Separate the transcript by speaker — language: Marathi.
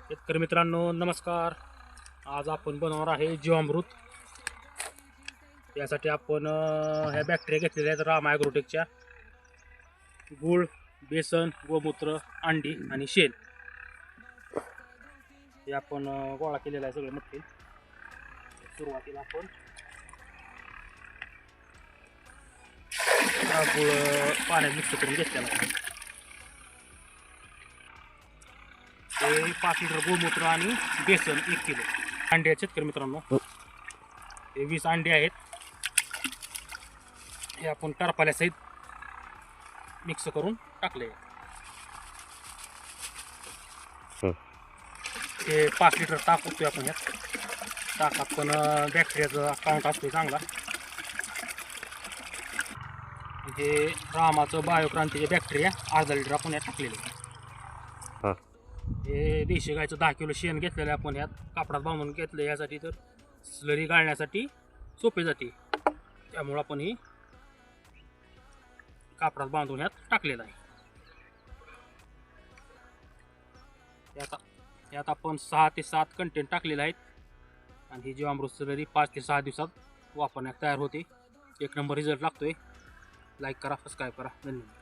Speaker 1: शेतकरी मित्रांनो नमस्कार. आज आपण बनवणार आहे जीवामृत. यासाठी आपण ह्या बॅक्टेरिया घेतलेल्या आहेत रामा ॲग्रोटेकच्या. गूळ, बेसन, गोमूत्र, अंडी आणि शेण हे आपण गोळा केलेला आहे सगळं मटेरियल. सुरुवातीला आपण हा गूळ पाण्यात मिक्स करून घेतलेला आहे. ते 5 लिटर गोमूत्र आणि बेसन 1 किलो. अंडे आहेत शेतकरी मित्रांनो, हे 20 अंडे आहेत. हे आपण टरफल्यासहित मिक्स करून टाकले. हे 5 लिटर ताक होतोय आपण ह्यात. ताकात पण बॅक्टेरियाचा काउंट असतो चांगला. हे रामाचं बायोक्रांतीचे बॅक्टेरिया अर्धा लिटर आपण यात टाकलेले. हे देशी गायचं 10 किलो शेण घेतलेलं आपण ह्यात कापडात बांधून घेतलं. यासाठी तर स्लरी गाळण्यासाठी सोपे जाते, त्यामुळं आपण ही कापडात बांधून ह्यात टाकलेलं आहे. यात आपण 6 ते 7 कंटेंट टाकलेले आहेत आणि ही जीवामृत स्लरी 5 ते 6 दिवसात वापरण्यात तयार होते. एक नंबर रिझल्ट लागतोय. लाईक करा, सबस्क्राईब करा. धन्यवाद.